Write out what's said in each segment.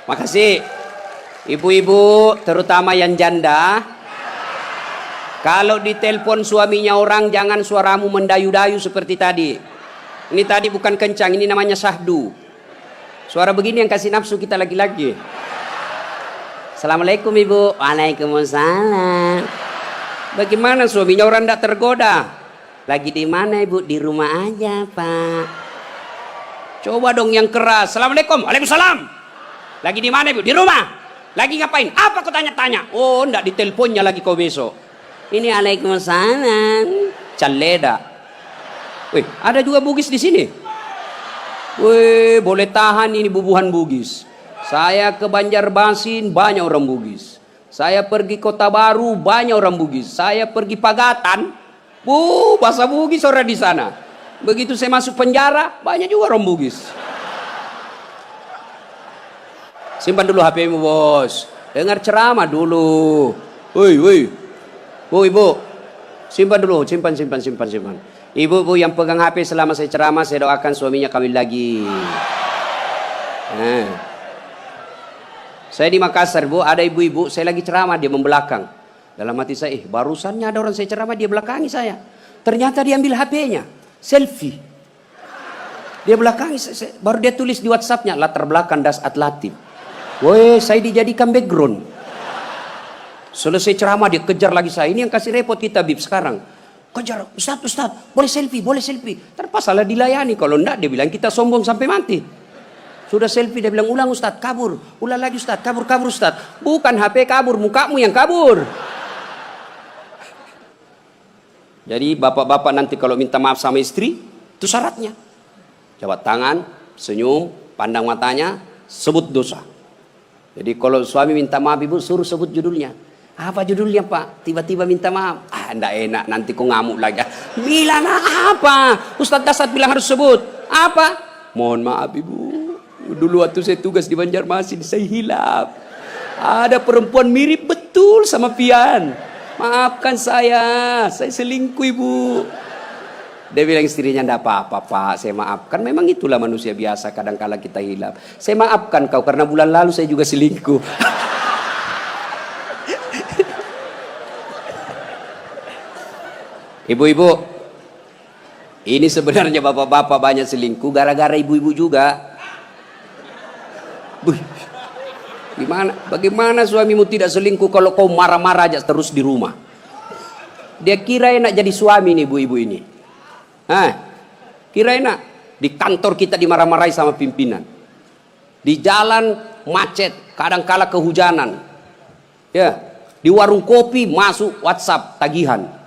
Makasih. Ibu-ibu, terutama yang janda, kalau ditelepon suaminya orang, jangan suaramu mendayu-dayu seperti tadi. Ini tadi bukan kencang, ini namanya syahdu. Suara begini yang kasih nafsu kita lagi-lagi. Assalamualaikum ibu. Waalaikumsalam. Bagaimana suaminya orang tidak tergoda? Lagi di mana ibu? Di rumah aja pak. Coba dong yang keras. Assalamualaikum. Waalaikumsalam. Lagi di mana ibu? Di rumah. Lagi ngapain? Apa kau tanya-tanya? Oh, ndak diteleponnya lagi kau besok. Ini Waalaikumsalam. Caleda. Wih, ada juga Bugis di sini. Wih, boleh tahan ini bubuhan Bugis. Saya ke Banjarmasin banyak orang Bugis. Saya pergi Kota Baru banyak orang Bugis. Saya pergi Pagatan, bahasa Bugis orang di sana. Begitu saya masuk penjara banyak juga orang Bugis. Simpan dulu HP-mu bos. Dengar ceramah dulu. Woi. Bu ibu, simpan dulu, simpan. Ibu yang pegang HP selama saya ceramah, saya doakan suaminya kawin lagi. Nah. Saya di Makassar bu, ada ibu-ibu, saya lagi ceramah, dia membelakang. Dalam hati saya, barusannya ada orang saya ceramah, dia belakangi saya. Ternyata dia ambil HP-nya, selfie. Dia belakangi, baru dia tulis di WhatsApp-nya, latar belakang das atlatif. Woi, saya dijadikan background. Selesai ceramah dia kejar lagi saya. Ini yang kasih repot kita Bib sekarang. Kejar, Ustaz, boleh selfie. Terpasalah dilayani. Kalau enggak dia bilang kita sombong sampai mati. Sudah selfie dia bilang ulang Ustaz, kabur. Ulang lagi Ustaz, kabur Ustaz. Bukan HP kabur, mukamu yang kabur. Jadi bapak-bapak nanti kalau minta maaf sama istri, itu syaratnya. Jabat tangan, senyum, pandang matanya, sebut dosa. Jadi kalau suami minta maaf ibu, suruh sebut judulnya. Apa judulnya pak? Tiba-tiba minta maaf. Enggak enak, nanti kau ngamuk lagi. Bilang apa? Ustaz Dasar bilang harus sebut. Apa? Mohon maaf ibu. Dulu waktu saya tugas di Banjarmasin, saya hilaf. Ada perempuan mirip betul sama Pian. Maafkan saya selingkuh ibu. Dia bilang istrinya, enggak apa-apa pak, saya maafkan. Memang itulah manusia biasa, kadang-kala kita hilaf. Saya maafkan kau karena bulan lalu saya juga selingkuh. Ibu-ibu, ini sebenarnya bapak-bapak banyak selingkuh gara-gara ibu-ibu juga. Bagaimana suamimu tidak selingkuh kalau kau marah-marah aja terus di rumah? Dia kira enak jadi suami nih ibu-ibu ini. Kira enak. Di kantor kita dimarah-marahi sama pimpinan. Di jalan macet, kadang-kala kehujanan. Ya, di warung kopi masuk WhatsApp tagihan.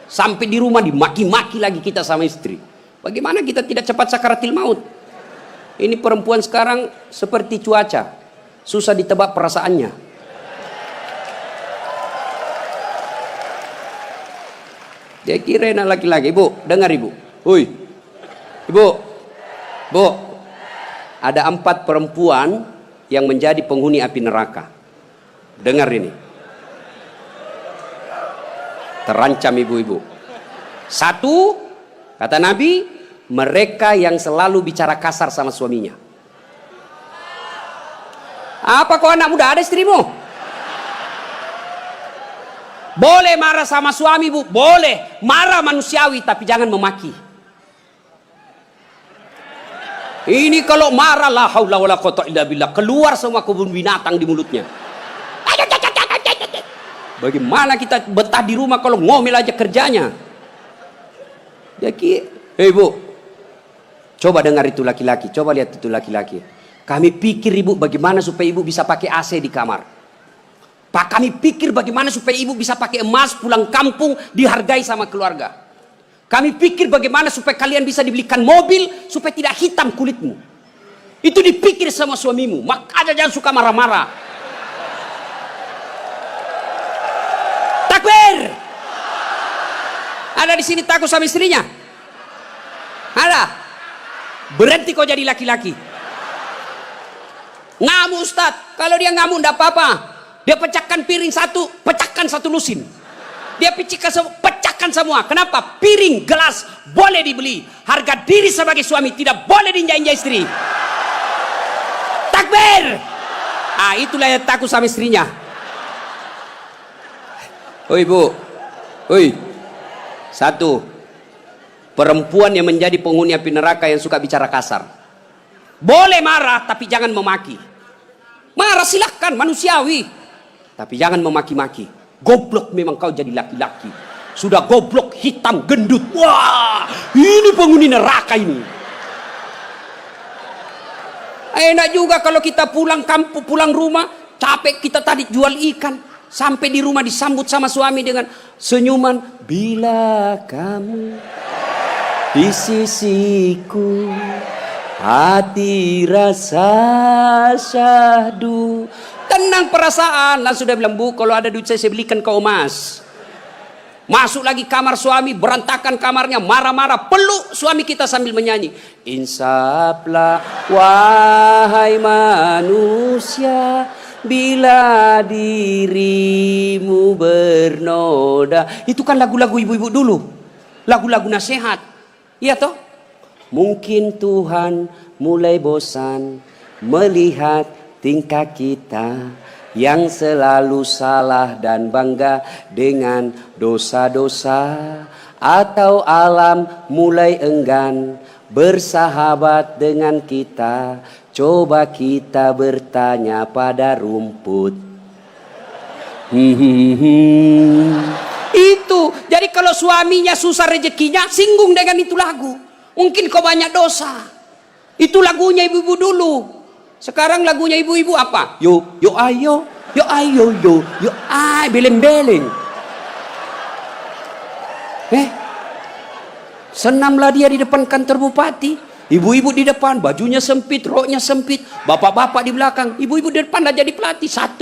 Sampai di rumah dimaki-maki lagi kita sama istri. Bagaimana kita tidak cepat sakaratil maut? Ini perempuan sekarang seperti cuaca, susah ditebak perasaannya. Dia kira enak laki-laki. Ibu, dengar ibu. Hui, ibu, bu, ada 4 perempuan yang menjadi penghuni api neraka. Dengar ini. Terancam ibu-ibu. 1, kata Nabi, mereka yang selalu bicara kasar sama suaminya. Apa kau anak muda ada istrimu? Boleh marah sama suami bu, boleh marah manusiawi, tapi jangan memaki. Ini kalau marah la haula wala quwata illa billah, keluar semua kebun binatang di mulutnya. Bagaimana kita betah di rumah kalau ngomel aja kerjanya? Jadi, hei bu, coba dengar itu laki-laki, coba lihat itu laki-laki. Kami pikir ibu bagaimana supaya ibu bisa pakai AC di kamar. Pak, kami pikir bagaimana supaya ibu bisa pakai emas pulang kampung dihargai sama keluarga. Kami pikir bagaimana supaya kalian bisa dibelikan mobil supaya tidak hitam kulitmu. Itu dipikir sama suamimu. Makanya jangan suka marah-marah. Takbir. Ada di sini takut sama istrinya? Ada. Berhenti kau jadi laki-laki. Ngamuk Ustaz. Kalau dia ngamuk enggak apa-apa. Dia pecahkan piring satu, pecahkan satu lusin. Dia pecahkan semua. Kenapa? Piring, gelas boleh dibeli. Harga diri sebagai suami tidak boleh diinjak-injak istri. Takbir. Itulah yang takut sama istrinya. Oi bu, oi. Satu, perempuan yang menjadi penghuni api neraka yang suka bicara kasar. Boleh marah, tapi jangan memaki. Marah silahkan, manusiawi. Tapi jangan memaki-maki. Goblok memang kau jadi laki-laki. Sudah goblok, hitam, gendut. Wah, ini penghuni neraka ini. Enak juga kalau kita pulang kampung, pulang rumah, capek kita tadi jual ikan. Sampai di rumah disambut sama suami dengan senyuman. Bila kamu di sisiku, hati rasa syahdu. Tenang perasaan. Lah sudah bilang, bu kalau ada duit saya belikan kau emas. Masuk lagi kamar suami, berantakan kamarnya, marah-marah, peluk suami kita sambil menyanyi. Insaflah wahai manusia, bila dirimu bernoda. Itu kan lagu-lagu ibu-ibu dulu, lagu-lagu nasihat. Iya toh? Mungkin Tuhan mulai bosan melihat tingkah kita yang selalu salah dan bangga dengan dosa-dosa, atau alam mulai enggan bersahabat dengan kita. Coba kita bertanya pada rumput. Itu. Jadi kalau suaminya susah rezekinya, singgung dengan itu lagu. Mungkin kau banyak dosa. Itu lagunya ibu-ibu dulu. Sekarang lagunya ibu-ibu apa? Yo ayo, yo ayo, yo ay, beleng-beleng. Senamlah dia di depan kantor bupati. Ibu-ibu di depan, bajunya sempit, roknya sempit. Bapak-bapak di belakang. Ibu-ibu di depan lah jadi pelatih. 1,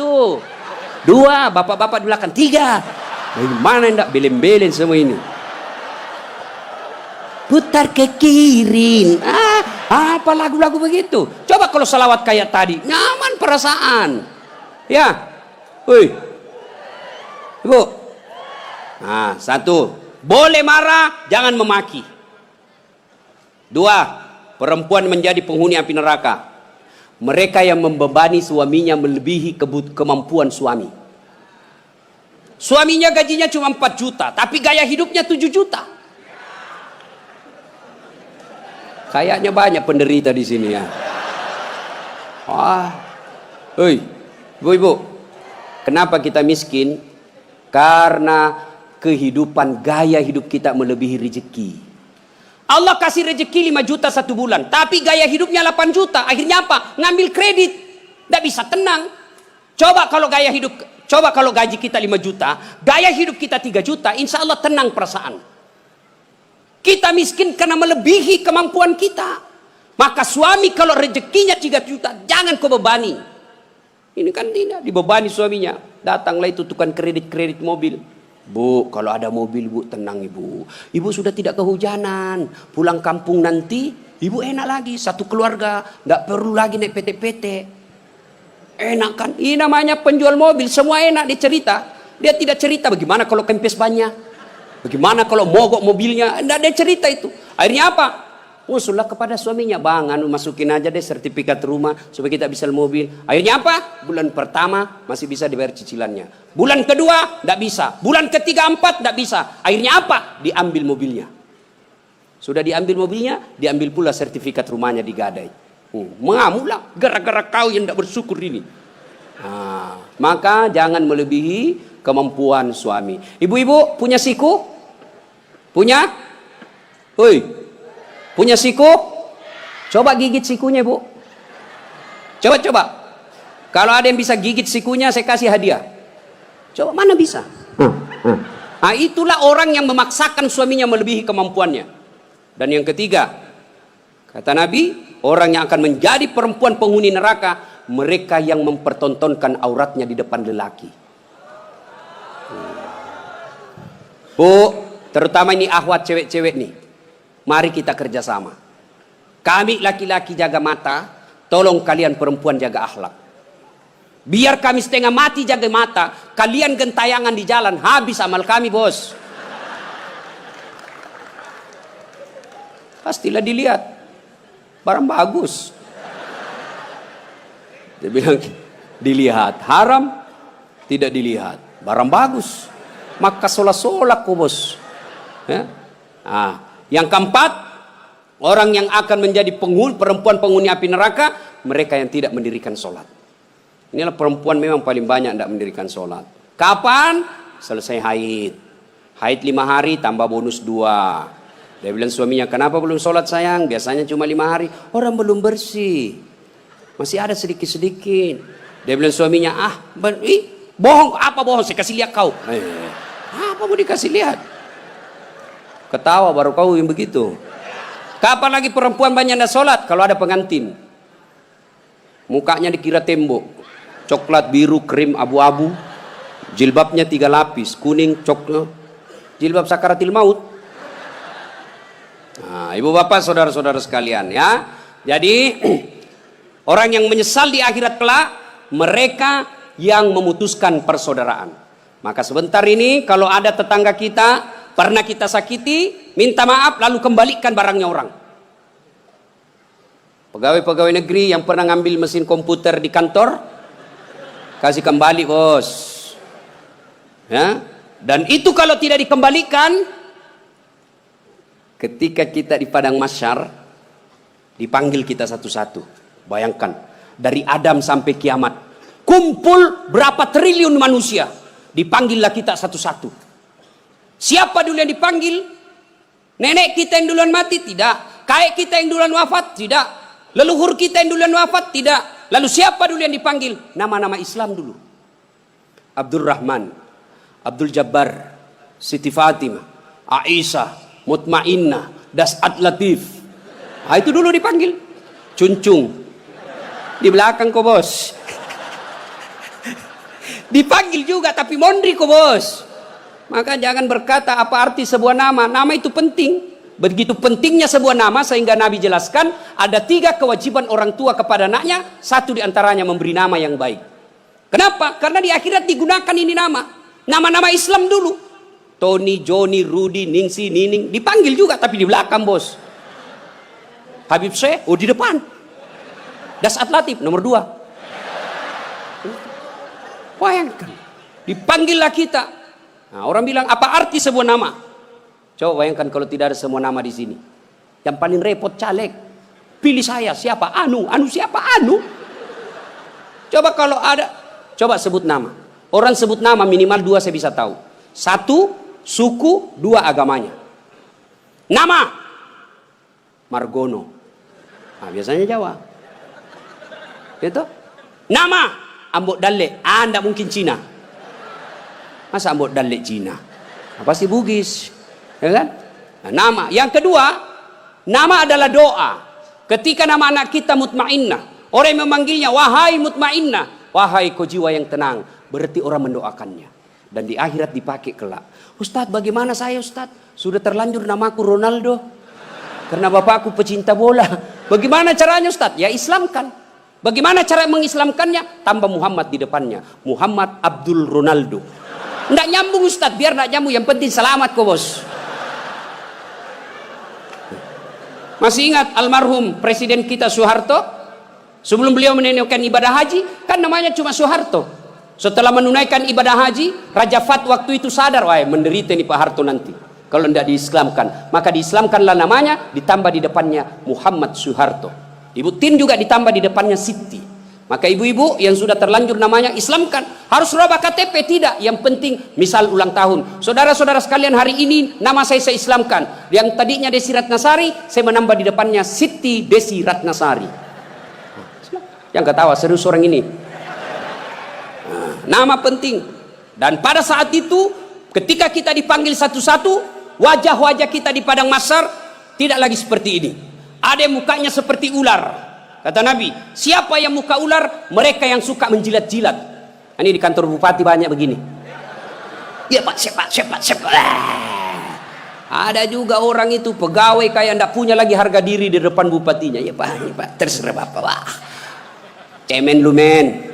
2, bapak-bapak di belakang. 3. Bagaimana enggak beleng-beleng semua ini? Putar ke kiri. Apa lagu-lagu begitu? Coba kalau salawat kayak tadi, nyaman perasaan. Ya. Woi. Ibu. 1, boleh marah, jangan memaki. 2, perempuan menjadi penghuni api neraka. Mereka yang membebani suaminya melebihi kemampuan suami. Suaminya gajinya cuma 4 juta, tapi gaya hidupnya 7 juta. Kayaknya banyak penderita di sini ya. Hei, ibu-ibu, kenapa kita miskin? Karena kehidupan, gaya hidup kita melebihi rezeki. Allah kasih rezeki 5 juta 1 bulan, tapi gaya hidupnya 8 juta. Akhirnya apa? Ngambil kredit, tidak bisa tenang. Coba kalau gaji kita 5 juta, gaya hidup kita 3 juta, insya Allah tenang perasaan. Kita miskin karena melebihi kemampuan kita. Maka suami kalau rezekinya 3 juta, jangan kau bebani. Ini kan tidak dibebani suaminya. Datanglah itu tukang kredit mobil. Bu, kalau ada mobil bu, tenang ibu. Ibu sudah tidak kehujanan. Pulang kampung nanti, ibu enak lagi. Satu keluarga, nggak perlu lagi naik PT-PT. Enak kan? Ini namanya penjual mobil. Semua enak dia cerita. Dia tidak cerita bagaimana kalau kempes banyak. Bagaimana kalau mogok mobilnya? Tidak ada cerita itu. Akhirnya apa? Usullah kepada suaminya, bang, masukin aja deh sertifikat rumah supaya kita bisa mobil. Akhirnya apa? Bulan pertama masih bisa dibayar cicilannya. Bulan kedua tidak bisa. Bulan ketiga, 4 tidak bisa. Akhirnya apa? Diambil mobilnya. Sudah diambil mobilnya, diambil pula sertifikat rumahnya digadai. Mengamulah gara-gara kau yang tidak bersyukur ini. Maka jangan melebihi kemampuan suami. Ibu-ibu punya siku? Punya? Hoi. Punya siku? Coba gigit sikunya, Bu. Coba. Kalau ada yang bisa gigit sikunya, saya kasih hadiah. Coba, mana bisa? Itulah orang yang memaksakan suaminya melebihi kemampuannya. Dan yang ketiga, kata Nabi, orang yang akan menjadi perempuan penghuni neraka, mereka yang mempertontonkan auratnya di depan lelaki. Bu, terutama ini akhwat cewek-cewek nih. Mari kita kerjasama. Kami laki-laki jaga mata, tolong kalian perempuan jaga akhlak. Biar kami setengah mati jaga mata, kalian gentayangan di jalan, habis amal kami, bos. Pastilah dilihat. Barang bagus. Dia bilang, dilihat. Haram tidak dilihat. Barang bagus, maka solak-solak kok bos. Ya? Yang keempat, orang yang akan menjadi perempuan penghuni api neraka, mereka yang tidak mendirikan sholat. Inilah perempuan memang paling banyak tidak mendirikan sholat. Kapan? Selesai haid. Haid 5 hari tambah bonus 2. Dia bilang suaminya, kenapa belum sholat sayang? Biasanya cuma 5 hari. Orang belum bersih, masih ada sedikit-sedikit. Dia bilang suaminya, bohong. Apa bohong? Saya kasih lihat kau. Apa mau dikasih lihat? Ketawa baru kau yang begitu. Kapan lagi perempuan banyak tidak sholat? Kalau ada pengantin, mukanya dikira tembok, coklat, biru, krim, abu-abu, jilbabnya 3 lapis, kuning, coklat, jilbab sakaratil maut. Ibu bapak saudara-saudara sekalian ya. Jadi orang yang menyesal di akhirat kelak, mereka yang memutuskan persaudaraan. Maka sebentar ini kalau ada tetangga kita pernah kita sakiti, minta maaf lalu kembalikan barangnya orang. Pegawai-pegawai negeri yang pernah ngambil mesin komputer di kantor, kasih kembali bos. Ya? Dan itu kalau tidak dikembalikan, ketika kita di padang mahsyar, dipanggil kita satu-satu. Bayangkan, dari Adam sampai kiamat, kumpul berapa triliun manusia, dipanggillah kita satu-satu. Siapa dulu yang dipanggil? Nenek kita yang duluan mati? Tidak. Kakek kita yang duluan wafat? Tidak. Leluhur kita yang duluan wafat? Tidak. Lalu siapa dulu yang dipanggil? Nama-nama Islam dulu. Abdul Rahman, Abdul Jabbar, Siti Fatimah, Aisyah, Mutmainnah, Das'at Latif. Itu dulu dipanggil. Cuncung. Di belakang kok bos. Dipanggil juga tapi mondri kok bos. Maka jangan berkata apa arti sebuah nama. Nama itu penting. Begitu pentingnya sebuah nama sehingga Nabi jelaskan ada 3 kewajiban orang tua kepada anaknya. 1 diantaranya memberi nama yang baik. Kenapa? Karena di akhirat digunakan ini nama. Nama-nama Islam dulu. Tony, Johnny, Rudy, Ningsi, Nining. Dipanggil juga tapi di belakang bos. Habib Syekh, di depan. Das'at Latif nomor 2. Bayangkan. Dipanggillah kita. Nah, orang bilang apa arti sebuah nama? Coba bayangkan kalau tidak ada semua nama di sini. Yang paling repot caleg. Pilih saya siapa? Anu siapa? Anu. Coba kalau ada, coba sebut nama. Orang sebut nama minimal 2 saya bisa tahu. 1 suku, 2 agamanya. Nama Margono. Nah, biasanya Jawa. Gitu? Nama Ambok Dalle. Anda mungkin Cina. Masa Ambok Dalle Cina? Pasti Bugis. Ya kan? Nah, nama. Yang kedua, nama adalah doa. Ketika nama anak kita Mutmainnah, orang yang memanggilnya, wahai Mutmainnah, wahai kau jiwa yang tenang, berarti orang mendoakannya. Dan di akhirat dipakai kelak. Ustadz, bagaimana saya Ustadz? Sudah terlanjur namaku Ronaldo. Karena bapakku pecinta bola. Bagaimana caranya Ustadz? Ya Islamkan. Bagaimana cara mengislamkannya? Tambah Muhammad di depannya. Muhammad Abdul Ronaldo. Nggak nyambung Ustadz, biar nggak nyambung. Yang penting selamat kok bos. Masih ingat almarhum Presiden kita Soeharto? Sebelum beliau menunaikan ibadah haji, kan namanya cuma Soeharto. Setelah menunaikan ibadah haji, Raja Fat waktu itu sadar, wah menderita nih Pak Harto nanti. Kalau tidak diislamkan, maka diislamkanlah namanya, ditambah di depannya Muhammad Soeharto. Ibu Tin juga ditambah di depannya Siti. Maka ibu-ibu yang sudah terlanjur namanya Islamkan. Harus rubah KTP? Tidak. Yang penting misal ulang tahun. Saudara-saudara sekalian, hari ini nama saya Islamkan. Yang tadinya Desi Ratnasari, saya menambah di depannya Siti Desi Ratnasari. Yang ketawa serius orang ini. Nama penting. Dan pada saat itu ketika kita dipanggil satu-satu, wajah-wajah kita di padang mahsyar tidak lagi seperti ini. Ada yang mukanya seperti ular. Kata Nabi, siapa yang muka ular? Mereka yang suka menjilat-jilat. Ini di kantor bupati banyak begini. Ya Pak, siapa. Ada juga orang itu pegawai kayak ndak punya lagi harga diri di depan bupatinya. Ya Pak, terserah Bapak. Wah. Cemen lu men.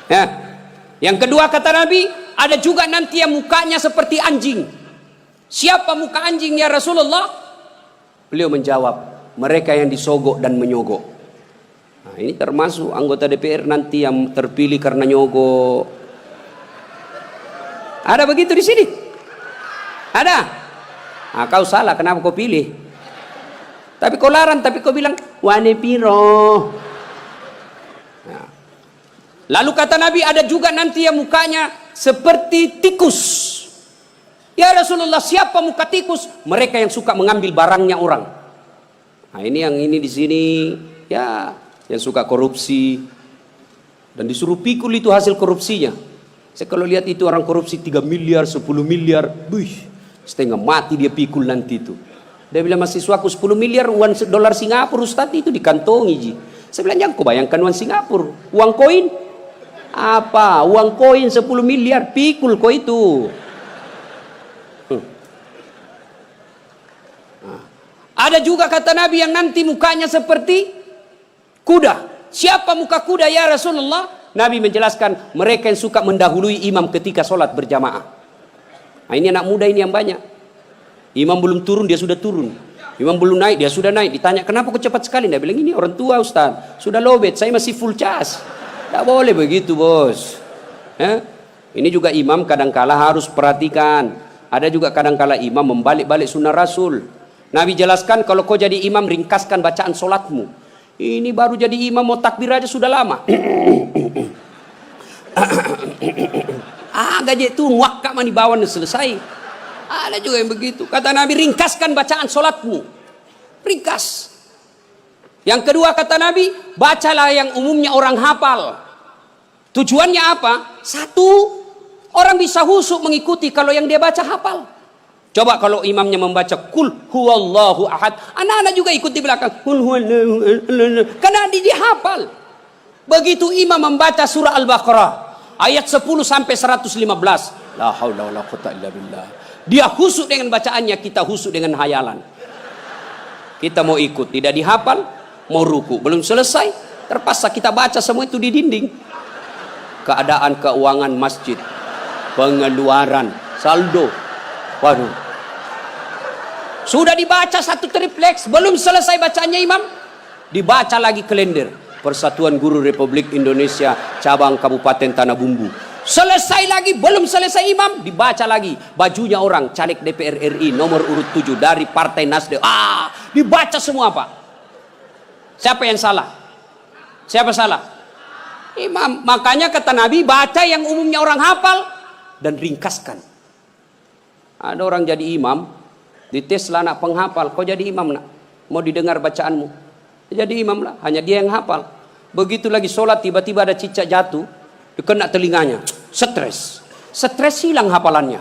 Ya. Yang kedua kata Nabi, ada juga nanti yang mukanya seperti anjing. Siapa muka anjing ya Rasulullah? Beliau menjawab, mereka yang disogok dan menyogok. Nah, ini termasuk anggota DPR nanti yang terpilih karena nyogok. Ada begitu di sini? Ada? Nah, kau salah, kenapa kau pilih? Tapi kau larang, tapi kau bilang wane piro. Nah. Lalu kata Nabi, ada juga nanti yang mukanya seperti tikus. Ya Rasulullah, siapa muka tikus? Mereka yang suka mengambil barangnya orang. Nah, ini yang ini di sini ya, yang suka korupsi dan disuruh pikul itu hasil korupsinya. Saya kalau lihat itu orang korupsi 3 miliar, 10 miliar, setengah mati dia pikul nanti itu. Dia bilang mahasiswaku 10 miliar uang dolar Singapura Ustaz itu dikantongi ji. Saya bilang jangan kau bayangkan uang Singapura, uang koin. Apa? Uang koin 10 miliar pikul kau itu. Ada juga kata Nabi yang nanti mukanya seperti kuda. Siapa muka kuda ya Rasulullah? Nabi menjelaskan mereka yang suka mendahului imam ketika sholat berjamaah. Nah, ini anak muda ini yang banyak. Imam belum turun dia sudah turun. Imam belum naik dia sudah naik. Ditanya kenapa kok cepat sekali? Dia bilang ini orang tua Ustaz. Sudah lowbat, saya masih full charge. Tidak boleh begitu bos. Ini juga imam kadangkala harus perhatikan. Ada juga kadangkala imam membalik-balik sunnah Rasul. Nabi jelaskan kalau kau jadi imam ringkaskan bacaan solatmu. Ini baru jadi imam mau takbir aja sudah lama. Gaji itu muakkak mani bawan selesai. Ada juga yang begitu. Kata Nabi ringkaskan bacaan solatmu. Ringkas. Yang kedua kata Nabi, bacalah yang umumnya orang hafal. Tujuannya apa? Satu, orang bisa husuk mengikuti kalau yang dia baca hafal. Coba kalau imamnya membaca kul huwallahu ahad, anak-anak juga ikut di belakang kul huwallahu ahad, karena dia hafal. Begitu imam membaca surah Al-Baqarah ayat 10 sampai 115, la haula wala quwwata illa billah. Dia husuk dengan bacaannya, kita husuk dengan hayalan. Kita mau ikut, tidak dihafal, mau ruku, belum selesai, terpaksa kita baca semua itu di dinding. Keadaan keuangan masjid, pengeluaran, saldo. Waduh. Sudah dibaca satu tripleks, belum selesai bacaannya imam, dibaca lagi kalender Persatuan Guru Republik Indonesia cabang Kabupaten Tanah Bumbu. Selesai lagi, belum selesai imam, dibaca lagi bajunya orang caleg DPR RI nomor urut 7 dari Partai Nasdem. Dibaca semua Pak. Siapa yang salah? Siapa salah? Imam. Makanya kata Nabi, baca yang umumnya orang hafal dan ringkaskan. Ada orang jadi imam, dites lah anak penghafal, kau jadi imam nak, mau didengar bacaanmu, jadi imam lah, hanya dia yang hafal. Begitu lagi sholat tiba-tiba ada cicak jatuh, kena telinganya, stres hilang hafalannya.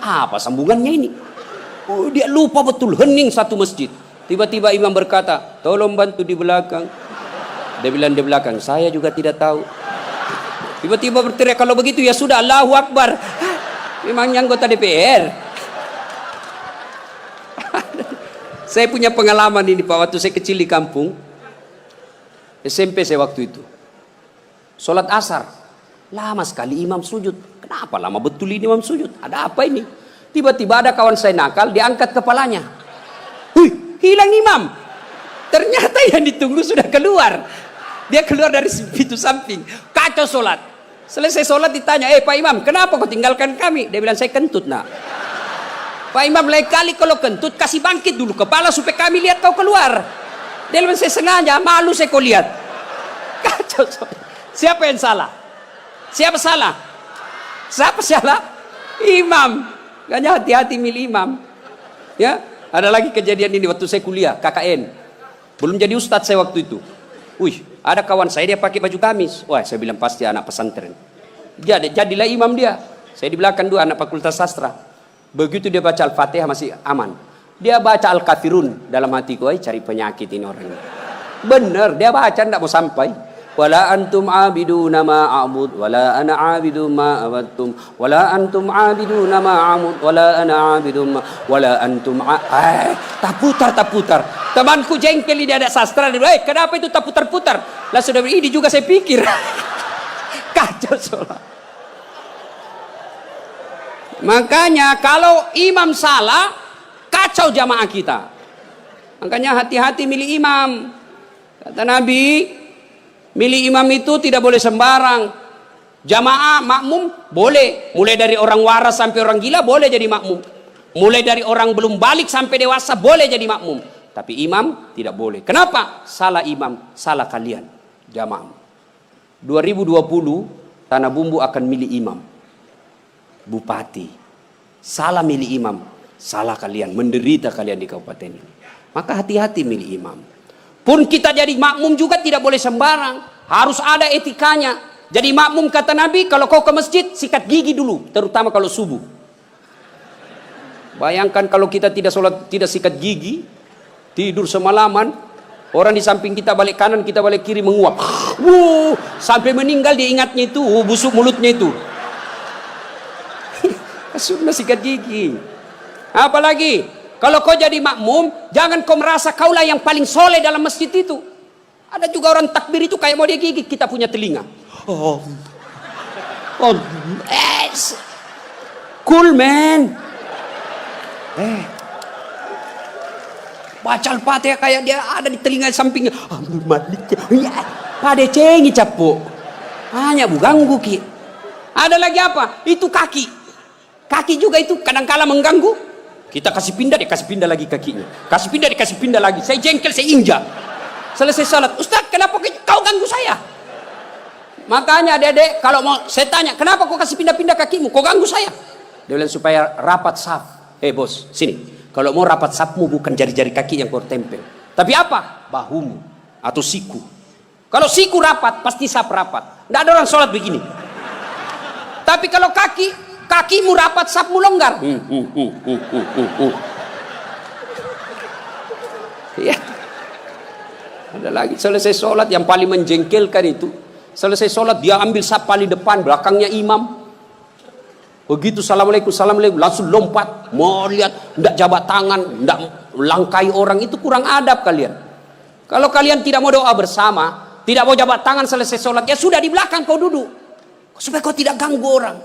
Apa sambungannya ini? Dia lupa betul, hening satu masjid. Tiba-tiba imam berkata, tolong bantu di belakang. Dia bilang di belakang, saya juga tidak tahu. Tiba-tiba berteriak, kalau begitu ya sudah, Allahu Akbar. Memangnya anggota DPR. Saya punya pengalaman ini Pak, waktu saya kecil di kampung SMP saya waktu itu sholat asar lama sekali imam sujud. Kenapa lama betul ini imam sujud? Ada apa ini? Tiba-tiba ada kawan saya nakal, diangkat kepalanya, hilang imam. Ternyata yang ditunggu sudah keluar. Dia keluar dari pintu samping, kacau sholat. Selesai sholat ditanya, Pak Imam, kenapa kau tinggalkan kami? Dia bilang, saya kentut nak. Pak Imam, lain kali kalau kentut kasih bangkit dulu kepala supaya kami lihat kau keluar. Dia bilang, saya sengaja, malu saya kau lihat. Kacau sholat. Siapa yang salah? Siapa salah? Siapa salah? Imam. Makanya hati-hati milih imam. Ya, ada lagi kejadian ini waktu saya kuliah KKN. Belum jadi ustadz saya waktu itu. Ada kawan saya dia pakai baju gamis. Wah, saya bilang pasti anak pesantren. Jadilah imam dia. Saya di belakang dua anak fakultas sastra. Begitu dia baca Al-Fatihah masih aman. Dia baca Al-Kafirun dalam hatiku, cari penyakit ini orang ini. Benar, dia baca tidak mau sampai. Wala antum abiduna ma a'bud wala ana abidu ma abattum wala antum abiduna ma a'bud wala ana abidu ma wala antum tak putar. Temanku jengkel dia ada sastra, dia bilang, kenapa itu tak putar-putar? Langsung dia bilang, ini juga saya pikir. Kacau sholat. Makanya kalau imam salah, kacau jamaah kita. Makanya hati-hati milih imam. Kata Nabi, Milih imam itu tidak boleh sembarang. Jamaah makmum boleh, mulai dari orang waras sampai orang gila boleh jadi makmum. Mulai dari orang belum balik sampai dewasa boleh jadi makmum. Tapi imam tidak boleh. Kenapa? Salah imam, salah kalian. Jamaah. 2020 Tanah Bumbu akan milih imam. Bupati. Salah milih imam, salah kalian, menderita kalian di kabupaten ini. Maka hati-hati milih imam. Pun kita jadi makmum juga tidak boleh sembarang. Harus ada etikanya. Jadi makmum kata Nabi, kalau kau ke masjid, sikat gigi dulu. Terutama kalau subuh. Bayangkan kalau kita tidak sholat, tidak sikat gigi, tidur semalaman, orang di samping kita balik kanan, kita balik kiri menguap. Sampai meninggal dia ingatnya itu, busuk mulutnya itu. Sunnah sikat gigi. Apalagi kalau kau jadi makmum, jangan kau merasa kaulah yang paling soleh dalam masjid itu. Ada juga orang takbir itu kayak mau dia gigit, kita punya telinga. Cool man. Baca Al-Fatihah kayak dia ada di telinga sampingnya. Pada cengi capuk. Hanya ganggu ki. Ada lagi apa? Itu kaki. Kaki juga itu kadang-kala mengganggu. Kita kasih pindah, dia kasih pindah lagi kakinya. Kasih pindah, dia kasih pindah lagi. Saya jengkel, saya injak. Selesai salat. Ustaz, kenapa kau ganggu saya? Makanya adik-adik, kalau mau saya tanya, kenapa kau kasih pindah-pindah kakimu? Kau ganggu saya? Dia bilang supaya rapat saf. Bos, sini. Kalau mau rapat safmu bukan jari-jari kaki yang kau tempel. Tapi apa? Bahumu atau siku. Kalau siku rapat, pasti saf rapat. Tidak ada orang sholat begini. Tapi kalau kakimu rapat, safmu longgar. Ya. Ada lagi selesai sholat yang paling menjengkelkan itu. Selesai sholat dia ambil saf paling depan, belakangnya imam. Begitu assalamualaikum, assalamualaikum, langsung lompat. Mau lihat, tidak jabat tangan, tidak langkai orang, itu kurang adab kalian. Kalau kalian tidak mau doa bersama, tidak mau jabat tangan selesai sholat, ya sudah di belakang kau duduk. Supaya kau tidak ganggu orang.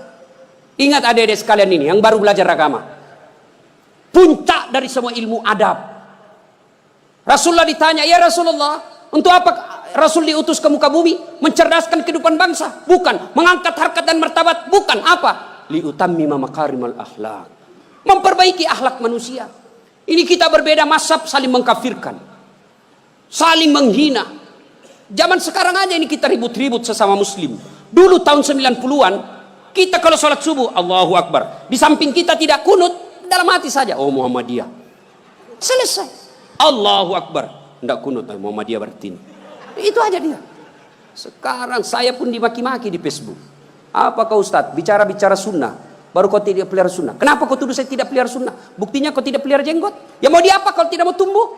Ingat adik-adik sekalian ini, yang baru belajar agama. Puncak dari semua ilmu adab. Rasulullah ditanya, ya Rasulullah, untuk apa Rasul diutus ke muka bumi? Mencerdaskan kehidupan bangsa? Bukan. Mengangkat harkat dan martabat? Bukan. Apa? Liutammima makarimal akhlak. Memperbaiki akhlak manusia. Ini kita berbeda mazhab, saling mengkafirkan. Saling menghina. Zaman sekarang aja ini kita ribut-ribut sesama muslim. Dulu tahun 90-an, kita kalau sholat subuh, Allahu Akbar. Di samping kita tidak kunut, dalam hati saja, oh Muhammadiyah. Selesai. Allahu Akbar. Tidak kunut, Muhammadiyah berarti. Itu aja dia. Sekarang saya pun dimaki-maki di Facebook. Apa kau Ustaz? Bicara-bicara sunnah. Baru kau tidak pelihara sunnah. Kenapa kau tuduh saya tidak pelihara sunnah? Buktinya kau tidak pelihara jenggot. Ya mau diapa kalau tidak mau tumbuh?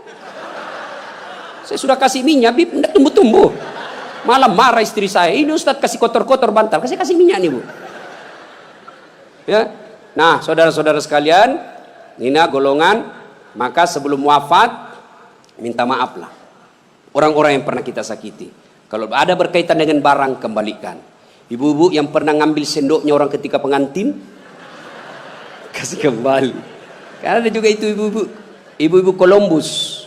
Saya sudah kasih minyak, Bib, tidak tumbuh-tumbuh. Malah marah istri saya. Ini Ustaz kasih kotor-kotor bantal. Kasih minyak nih Bu. Ya. Nah, saudara-saudara sekalian, ini golongan, maka sebelum wafat minta maaflah orang-orang yang pernah kita sakiti. Kalau ada berkaitan dengan barang, kembalikan. Ibu-ibu yang pernah ngambil sendoknya orang ketika pengantin, kasih kembali. Karena ada juga itu ibu-ibu Columbus.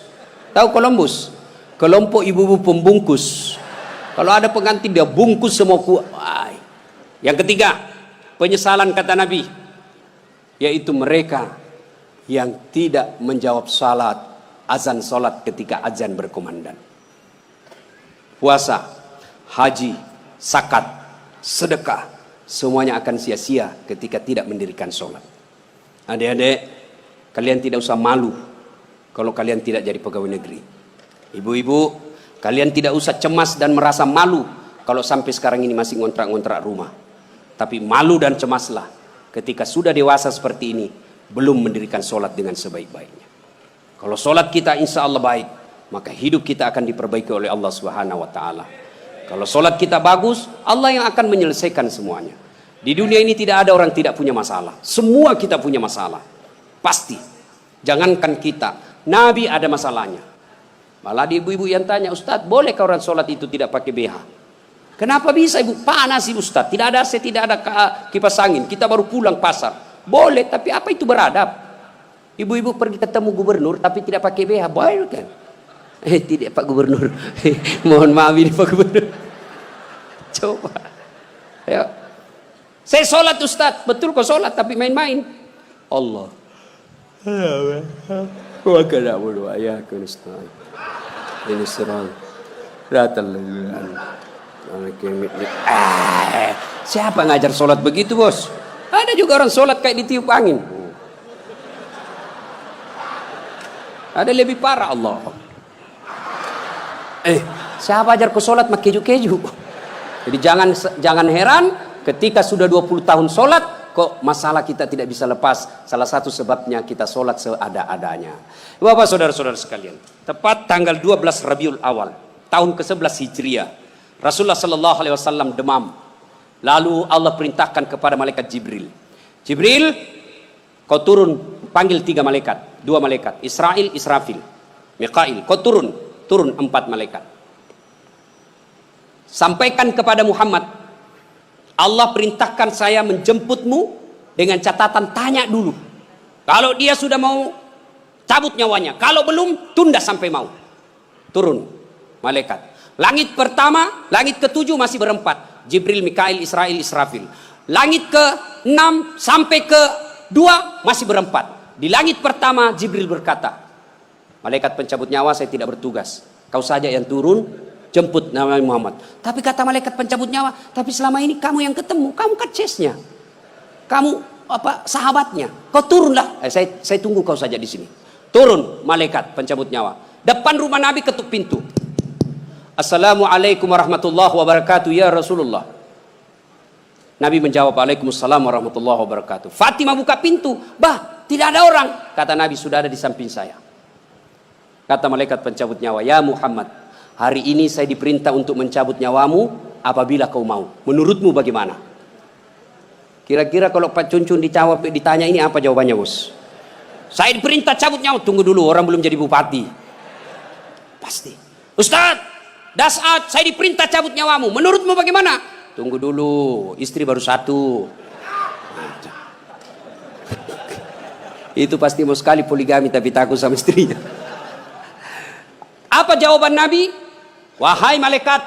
Tahu Columbus? Kelompok ibu-ibu pembungkus. Kalau ada pengantin dia bungkus semua kuai. Yang ketiga, penyesalan kata Nabi, yaitu mereka yang tidak menjawab salat, azan salat ketika azan berkumandang. Puasa, haji, zakat, sedekah, semuanya akan sia-sia ketika tidak mendirikan sholat. Adik-adik, kalian tidak usah malu kalau kalian tidak jadi pegawai negeri. Ibu-ibu, kalian tidak usah cemas dan merasa malu kalau sampai sekarang ini masih ngontrak-ngontrak rumah. Tapi malu dan cemaslah ketika sudah dewasa seperti ini, belum mendirikan sholat dengan sebaik-baiknya. Kalau sholat kita insya Allah baik, maka hidup kita akan diperbaiki oleh Allah Subhanahu wa Ta'ala. Kalau sholat kita bagus, Allah yang akan menyelesaikan semuanya. Di dunia ini tidak ada orang tidak punya masalah. Semua kita punya masalah. Pasti. Jangankan kita, Nabi ada masalahnya. Malah di ibu-ibu yang tanya, Ustaz, bolehkah orang sholat itu tidak pakai BH? Kenapa bisa ibu? Panas ibu Ustaz. Tidak ada AC, tidak ada kipas angin. Kita baru pulang pasar. Boleh, tapi apa itu beradab? Ibu-ibu pergi ketemu gubernur, tapi tidak pakai BH. Boleh kan? Tidak Pak Gubernur. Mohon maaf ini Pak Gubernur. Coba. Ya. Saya sholat Ustaz, betul kok sholat tapi main-main. Allah. Wa kana wa ya kunustan. Ini serang. Ratal. Siapa ngajar sholat begitu, Bos? Ada juga orang sholat kayak ditiup angin. Ada lebih parah Allah. Siapa ajar kau sholat mak keju-keju? Jadi jangan heran ketika sudah 20 tahun sholat kok masalah kita tidak bisa lepas. Salah satu sebabnya kita sholat seada-adanya. Bapak saudara-saudara sekalian, tepat tanggal 12 Rabiul Awal tahun ke-11 Hijriah, Rasulullah sallallahu alaihi wasallam demam. Lalu Allah perintahkan kepada malaikat Jibril. Jibril, kau turun panggil 3 malaikat, 2 malaikat, Israil, Israfil, Mikail. Kau turun 4 malaikat. Sampaikan kepada Muhammad, Allah perintahkan saya menjemputmu dengan catatan tanya dulu. Kalau dia sudah mau cabut nyawanya, kalau belum tunda sampai mau. Turun malaikat. Langit pertama, langit ke-7 masih berempat. Jibril, Mikail, Israil, Israfil. Langit ke-6 sampai ke-2 masih berempat. Di langit pertama Jibril berkata, malaikat pencabut nyawa saya tidak bertugas. Kau saja yang turun, jemput Nabi Muhammad. Tapi kata malaikat pencabut nyawa, tapi selama ini kamu yang ketemu, kamu kacesnya. Kamu sahabatnya. Kau turunlah. Saya tunggu kau saja di sini. Turun malaikat pencabut nyawa. Depan rumah Nabi ketuk pintu. Assalamualaikum warahmatullahi wabarakatuh ya Rasulullah. Nabi menjawab, Waalaikumsalam warahmatullahi wabarakatuh. Fatimah buka pintu. Bah, tidak ada orang. Kata Nabi, sudah ada di samping saya. Kata malaikat pencabut nyawa, ya Muhammad, hari ini saya diperintah untuk mencabut nyawamu apabila kau mau. Menurutmu bagaimana? Kira-kira kalau Pak Cuncun ditanya ini apa jawabannya, Bos? Saya diperintah cabut nyawa. Tunggu dulu, orang belum jadi bupati. Pasti. Ustaz, Dasat, saya diperintah cabut nyawamu. Menurutmu bagaimana? Tunggu dulu, istri baru 1. Itu pasti mau sekali poligami tapi takut sama istrinya. Apa jawaban Nabi? Wahai malaikat,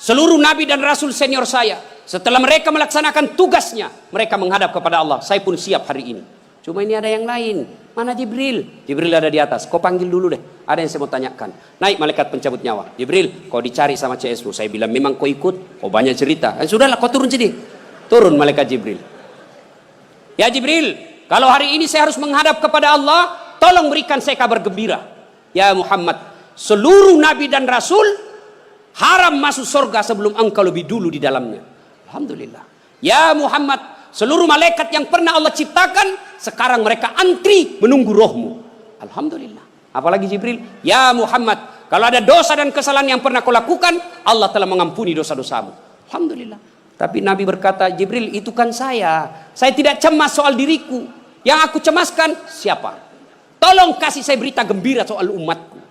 seluruh nabi dan rasul senior saya, setelah mereka melaksanakan tugasnya, mereka menghadap kepada Allah. Saya pun siap hari ini. Cuma ini ada yang lain. Mana Jibril? Jibril ada di atas. Kau panggil dulu deh. Ada yang saya mau tanyakan. Naik malaikat pencabut nyawa. Jibril, kau dicari sama CSU. Saya bilang memang kau ikut. Kau banyak cerita. Sudahlah, kau turun sini. Turun malaikat Jibril. Ya Jibril, kalau hari ini saya harus menghadap kepada Allah, tolong berikan saya kabar gembira. Ya Muhammad, seluruh nabi dan rasul haram masuk surga sebelum engkau lebih dulu di dalamnya. Alhamdulillah. Ya Muhammad, seluruh malaikat yang pernah Allah ciptakan sekarang mereka antri menunggu rohmu. Alhamdulillah. Apalagi Jibril, ya Muhammad, kalau ada dosa dan kesalahan yang pernah kau lakukan, Allah telah mengampuni dosa-dosamu. Alhamdulillah. Tapi Nabi berkata, Jibril, itu kan saya tidak cemas soal diriku. Yang aku cemaskan siapa? Tolong kasih saya berita gembira soal umatku.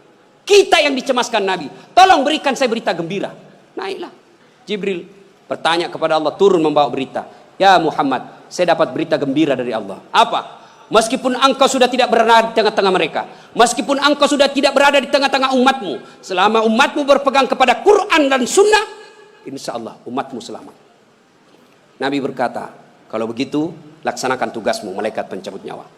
Kita yang dicemaskan Nabi. Tolong berikan saya berita gembira. Naiklah Jibril bertanya kepada Allah, turun membawa berita. Ya Muhammad, saya dapat berita gembira dari Allah. Apa? Meskipun engkau sudah tidak berada di tengah-tengah mereka, meskipun engkau sudah tidak berada di tengah-tengah umatmu, selama umatmu berpegang kepada Quran dan Sunnah, insya Allah umatmu selamat. Nabi berkata, kalau begitu laksanakan tugasmu malaikat pencabut nyawa.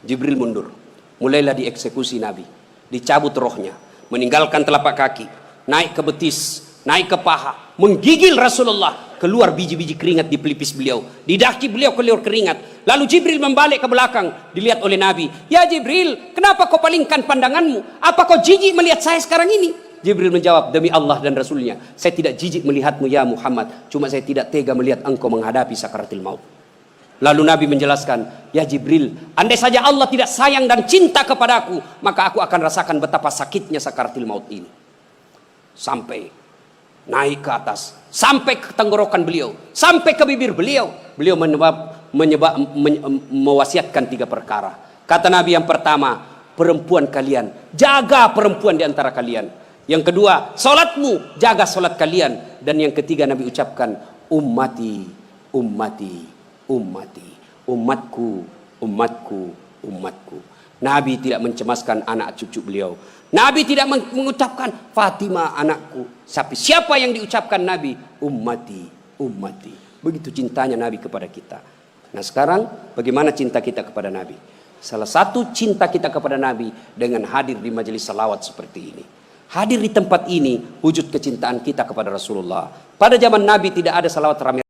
Jibril mundur. Mulailah dieksekusi Nabi. Dicabut rohnya, meninggalkan telapak kaki, naik ke betis, naik ke paha, menggigil Rasulullah. Keluar biji-biji keringat di pelipis beliau, di daki beliau keluar keringat. Lalu Jibril membalik ke belakang, dilihat oleh Nabi. Ya Jibril, kenapa kau palingkan pandanganmu? Apa kau jijik melihat saya sekarang ini? Jibril menjawab, demi Allah dan Rasulnya, saya tidak jijik melihatmu ya Muhammad. Cuma saya tidak tega melihat engkau menghadapi sakaratil maut. Lalu Nabi menjelaskan, ya Jibril, andai saja Allah tidak sayang dan cinta kepadaku, maka aku akan rasakan betapa sakitnya sakaratil maut ini. Sampai naik ke atas, sampai ke tenggorokan beliau, sampai ke bibir beliau. Beliau mewasiatkan 3 perkara. Kata Nabi, yang pertama, perempuan kalian, jaga perempuan di antara kalian. Yang kedua, salatmu, jaga salat kalian. Dan yang ketiga Nabi ucapkan, ummati, ummati, ummati, umatku, umatku, umatku. Nabi tidak mencemaskan anak cucu beliau. Nabi tidak mengucapkan Fatimah anakku. Tapi siapa yang diucapkan Nabi? Ummati, ummati. Begitu cintanya Nabi kepada kita. Nah sekarang bagaimana cinta kita kepada Nabi? Salah satu cinta kita kepada Nabi dengan hadir di majelis salawat seperti ini. Hadir di tempat ini wujud kecintaan kita kepada Rasulullah. Pada zaman Nabi tidak ada salawat rame